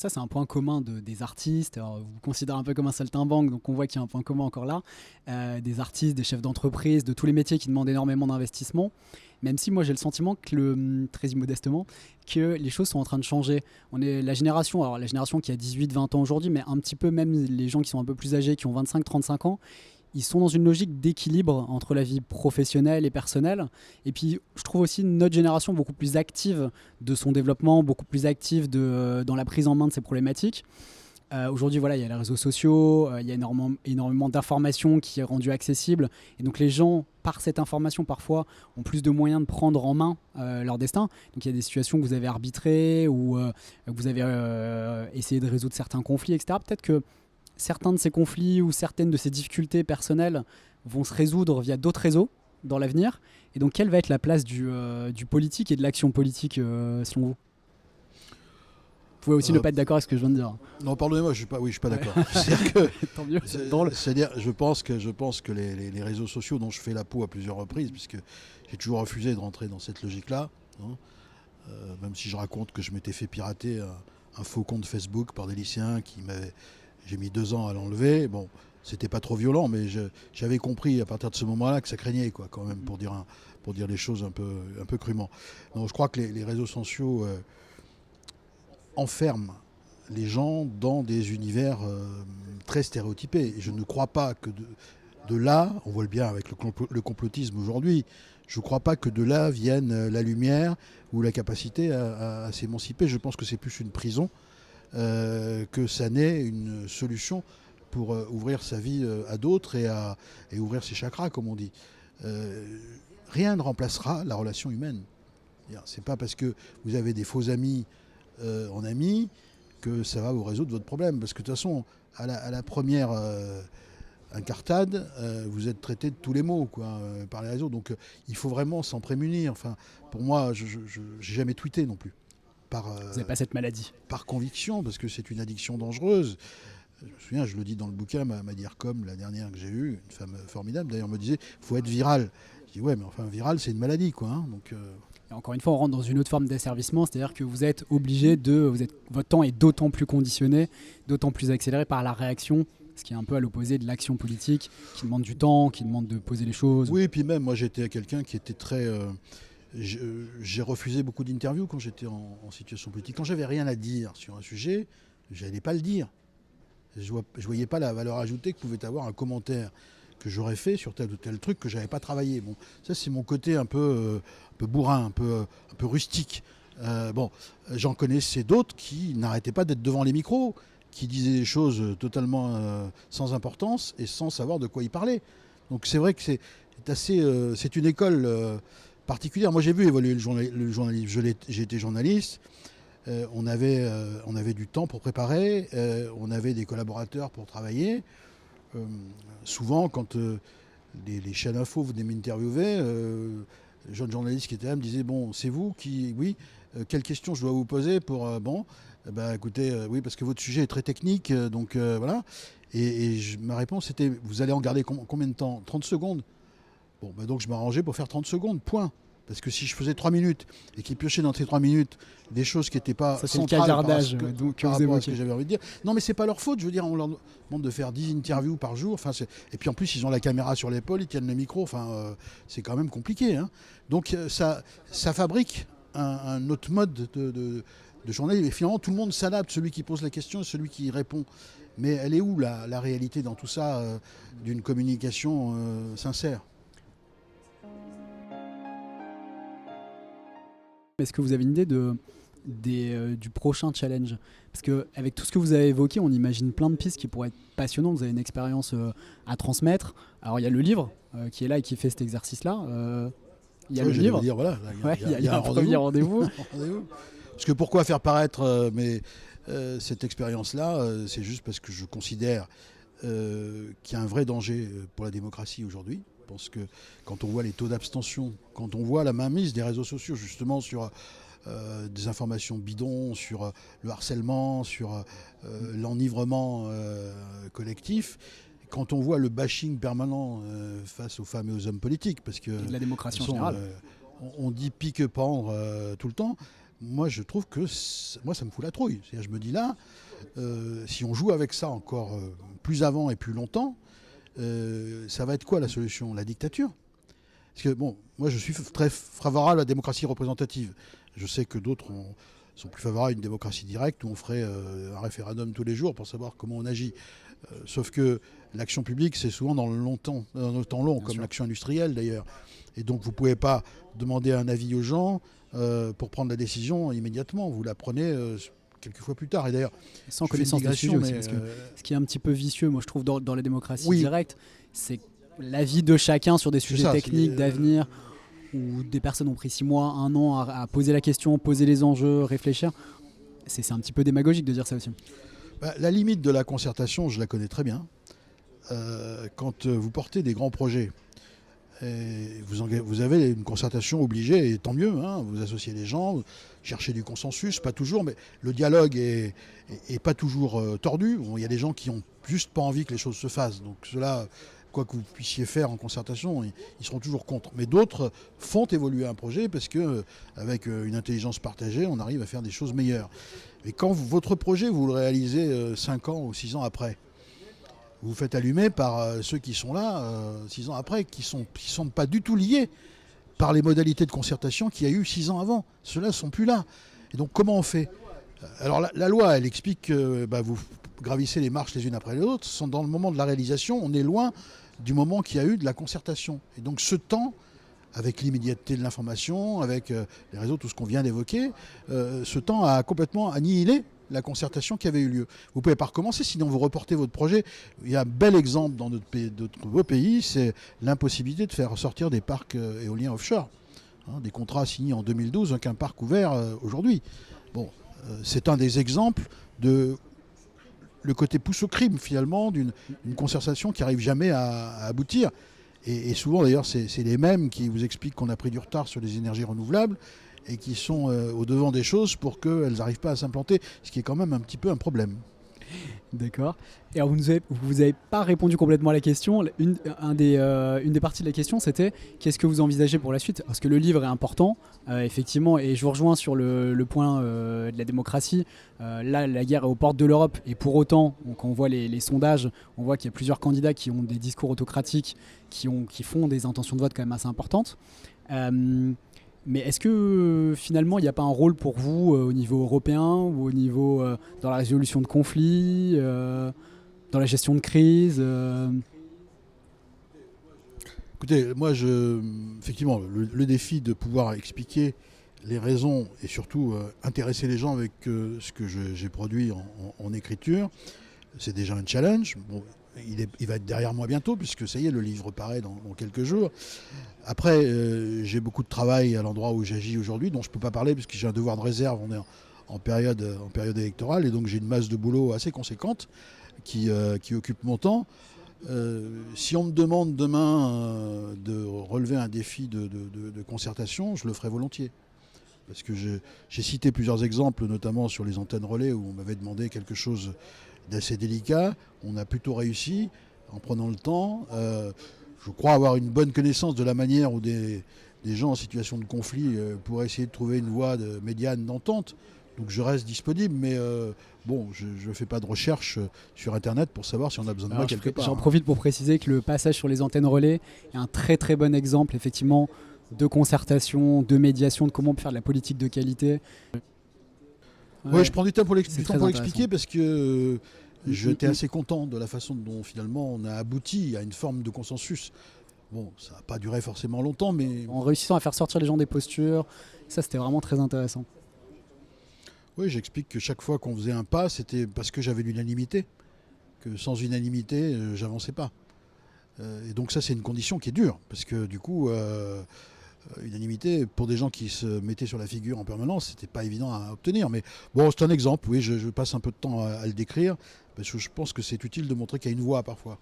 ça, c'est un point commun des artistes. Alors, vous vous considérez un peu comme un saltimbanque, donc on voit qu'il y a un point commun encore là. Des artistes, des chefs d'entreprise, de tous les métiers qui demandent énormément d'investissement. Même si moi j'ai le sentiment que, très immodestement, que les choses sont en train de changer. On est la génération qui a 18-20 ans aujourd'hui, mais un petit peu même les gens qui sont un peu plus âgés, qui ont 25-35 ans, ils sont dans une logique d'équilibre entre la vie professionnelle et personnelle. Et puis, je trouve aussi notre génération beaucoup plus active de son développement, beaucoup plus active dans la prise en main de ses problématiques. Aujourd'hui, voilà, il y a les réseaux sociaux, il y a énormément d'informations qui est rendue accessible. Et donc, les gens, par cette information, parfois, ont plus de moyens de prendre en main leur destin. Donc, il y a des situations que vous avez arbitrées ou que vous avez essayé de résoudre certains conflits, etc. Peut-être que certains de ces conflits ou certaines de ces difficultés personnelles vont se résoudre via d'autres réseaux dans l'avenir. Et donc, quelle va être la place du politique et de l'action politique, selon vous? Vous pouvez aussi ne pas être d'accord avec ce que je viens de dire. Non, pardonnez-moi, je suis pas d'accord. Tant mieux, c'est drôle. C'est-à-dire, je pense que les réseaux sociaux dont je fais la peau à plusieurs reprises, puisque j'ai toujours refusé de rentrer dans cette logique-là, hein, même si je raconte que je m'étais fait pirater un faux compte Facebook par des lycéens j'ai mis 2 ans à l'enlever. Bon, c'était pas trop violent, mais j'avais compris à partir de ce moment-là que ça craignait, quoi, quand même, pour dire les choses un peu crûment. Donc, je crois que les réseaux sociaux enferment les gens dans des univers très stéréotypés. Et je ne crois pas que de là, on voit le bien avec le complotisme aujourd'hui, je ne crois pas que de là vienne la lumière ou la capacité à s'émanciper. Je pense que c'est plus une prison que ça n'est une solution pour ouvrir sa vie à d'autres et ouvrir ses chakras, comme on dit. Rien ne remplacera la relation humaine. C'est pas parce que vous avez des faux amis en amis que ça va vous résoudre votre problème. Parce que de toute façon, à la première incartade, vous êtes traité de tous les maux, quoi, par les réseaux. Donc il faut vraiment s'en prémunir. Enfin, pour moi, je n'ai jamais tweeté non plus. Vous n'avez pas cette maladie. Par conviction, parce que c'est une addiction dangereuse. Je me souviens, je le dis dans le bouquin, ma DIRCOM, la dernière que j'ai eue, une femme formidable, d'ailleurs, me disait il faut être viral. Je dis ouais, mais enfin, viral, c'est une maladie, quoi. Hein, donc, Et encore une fois, on rentre dans une autre forme d'asservissement, c'est-à-dire que vous êtes obligé votre temps est d'autant plus conditionné, d'autant plus accéléré par la réaction, ce qui est un peu à l'opposé de l'action politique, qui demande du temps, qui demande de poser les choses. Oui, et puis même, moi, j'étais quelqu'un qui était très... j'ai refusé beaucoup d'interviews quand j'étais en situation politique. Quand j'avais rien à dire sur un sujet, je n'allais pas le dire. Je ne voyais pas la valeur ajoutée que pouvait avoir un commentaire que j'aurais fait sur tel ou tel truc que je n'avais pas travaillé. Bon, ça, c'est mon côté un peu bourrin, un peu rustique. J'en connaissais d'autres qui n'arrêtaient pas d'être devant les micros, qui disaient des choses totalement sans importance et sans savoir de quoi ils parlaient. Donc c'est vrai que c'est une école particulière. Moi, j'ai vu évoluer le journalisme. J'ai été journaliste. On avait du temps pour préparer. On avait des collaborateurs pour travailler. Souvent, quand les chaînes info venaient m'interviewer, le jeune journaliste qui était là me disait bon, c'est vous qui, oui, quelle question je dois vous poser pour écoutez, oui, parce que votre sujet est très technique, donc voilà. Ma réponse était vous allez en garder combien de temps? 30 secondes. Bon, donc je m'arrangeais pour faire 30 secondes, point. Parce que si je faisais 3 minutes et qu'ils piochaient dans ces 3 minutes des choses qui n'étaient pas ça, c'est le centrales caviardage par que vous rapport à ce que évoquez. j'avais envie de dire. Non, mais c'est pas leur faute. Je veux dire, on leur demande de faire 10 interviews par jour. Enfin, et puis en plus, ils ont la caméra sur l'épaule, ils tiennent le micro. Enfin, c'est quand même compliqué. Hein. Donc ça fabrique un autre mode de journalisme. Et finalement, tout le monde s'adapte. Celui qui pose la question et celui qui répond. Mais elle est où la réalité dans tout ça d'une communication sincère? Est-ce que vous avez une idée du prochain challenge? Parce qu'avec tout ce que vous avez évoqué, on imagine plein de pistes qui pourraient être passionnantes. Vous avez une expérience à transmettre. Alors il y a le livre qui est là et qui fait cet exercice-là. Il y a le livre. Dire, voilà, il y a un premier rendez-vous. Parce que pourquoi faire paraître cette expérience-là, c'est juste parce que je considère qu'il y a un vrai danger pour la démocratie aujourd'hui. Je pense que quand on voit les taux d'abstention, quand on voit la mainmise des réseaux sociaux justement sur des informations bidons, sur le harcèlement, sur l'enivrement collectif, quand on voit le bashing permanent face aux femmes et aux hommes politiques, parce que et de la démocratie en général. on dit pique-pendre tout le temps. moi je trouve que moi ça me fout la trouille. C'est-à-dire, je me dis là, si on joue avec ça encore plus avant et plus longtemps, ça va être quoi la solution? La dictature? Parce que bon, moi je suis très favorable à la démocratie représentative. Je sais que d'autres sont plus favorables à une démocratie directe où on ferait un référendum tous les jours pour savoir comment on agit. Sauf que l'action publique, c'est souvent dans le temps long, comme l'action industrielle d'ailleurs. Et donc vous ne pouvez pas demander un avis aux gens pour prendre la décision immédiatement. Vous la prenez quelques fois plus tard. Et d'ailleurs, sans connaissance des sujets aussi. Parce que ce qui est un petit peu vicieux, moi je trouve, dans la démocratie directe, c'est l'avis de chacun sur des sujets techniques, d'avenir, où des personnes ont pris 6 mois, 1 an à poser la question, poser les enjeux, réfléchir. C'est un petit peu démagogique de dire ça aussi. La limite de la concertation, je la connais très bien. Quand vous portez des grands projets, vous avez une concertation obligée, et tant mieux, hein, vous associez les gens, vous cherchez du consensus, pas toujours, mais le dialogue est pas toujours tordu. Bon, il y a des gens qui n'ont juste pas envie que les choses se fassent, donc cela, quoi que vous puissiez faire en concertation, ils seront toujours contre. Mais d'autres font évoluer un projet parce qu'avec une intelligence partagée, on arrive à faire des choses meilleures. Et quand votre projet, vous le réalisez 5 ans ou 6 ans après, vous vous faites allumer par ceux qui sont là 6 ans après, qui sont pas du tout liés par les modalités de concertation qu'il y a eu 6 ans avant. Ceux-là ne sont plus là. Et donc comment on fait? Alors la loi, elle explique que vous gravissez les marches les unes après les autres. Dans le moment de la réalisation, on est loin du moment qu'il y a eu de la concertation. Et donc ce temps, avec l'immédiateté de l'information, avec les réseaux, tout ce qu'on vient d'évoquer, ce temps a complètement annihilé la concertation qui avait eu lieu. Vous ne pouvez pas recommencer, sinon vous reportez votre projet. Il y a un bel exemple dans notre beau pays, c'est l'impossibilité de faire ressortir des parcs éoliens offshore. Des contrats signés en 2012, aucun parc ouvert aujourd'hui. Bon, c'est un des exemples de le côté pousse au crime, finalement, d'une concertation qui n'arrive jamais à aboutir. Et souvent, d'ailleurs, c'est les mêmes qui vous expliquent qu'on a pris du retard sur les énergies renouvelables et qui sont au devant des choses pour qu'elles n'arrivent pas à s'implanter, ce qui est quand même un petit peu un problème. D'accord. Et alors vous avez pas répondu complètement à la question. Une des parties de la question, c'était qu'est-ce que vous envisagez pour la suite? Parce que le livre est important, effectivement, et je vous rejoins sur le point de la démocratie. Là, la guerre est aux portes de l'Europe, et pour autant, quand on voit les sondages, on voit qu'il y a plusieurs candidats qui ont des discours autocratiques, qui font des intentions de vote quand même assez importantes. Mais est-ce que finalement il n'y a pas un rôle pour vous au niveau européen ou au niveau dans la résolution de conflits, dans la gestion de crise Écoutez, moi, effectivement, le défi de pouvoir expliquer les raisons et surtout intéresser les gens avec ce que j'ai produit en écriture, c'est déjà un challenge. Bon, il va être derrière moi bientôt, puisque ça y est, le livre paraît dans quelques jours. Après, j'ai beaucoup de travail à l'endroit où j'agis aujourd'hui, dont je ne peux pas parler, parce que j'ai un devoir de réserve, on est en période électorale, et donc j'ai une masse de boulot assez conséquente qui occupe mon temps. Si on me demande demain de relever un défi de concertation, je le ferai volontiers. Parce que j'ai cité plusieurs exemples, notamment sur les antennes relais, où on m'avait demandé quelque chose d'assez délicat. On a plutôt réussi en prenant le temps. Je crois avoir une bonne connaissance de la manière où des gens en situation de conflit pourraient essayer de trouver une voie médiane d'entente. Donc je reste disponible, mais je ne fais pas de recherche sur Internet pour savoir si on a besoin de moi quelque part. J'en profite pour préciser que le passage sur les antennes relais est un très très bon exemple, effectivement, de concertation, de médiation, de comment on peut faire de la politique de qualité. Ouais, je prends du temps pour l'expliquer parce que j'étais assez content de la façon dont finalement on a abouti à une forme de consensus. Bon, ça n'a pas duré forcément longtemps, mais... En réussissant à faire sortir les gens des postures, ça c'était vraiment très intéressant. Oui, j'explique que chaque fois qu'on faisait un pas, c'était parce que j'avais l'unanimité. Que sans unanimité, j'avançais pas. Et donc ça, c'est une condition qui est dure, parce que du coup... unanimité, pour des gens qui se mettaient sur la figure en permanence, c'était pas évident à obtenir. Mais bon, c'est un exemple, oui, je passe un peu de temps à le décrire, parce que je pense que c'est utile de montrer qu'il y a une voie parfois.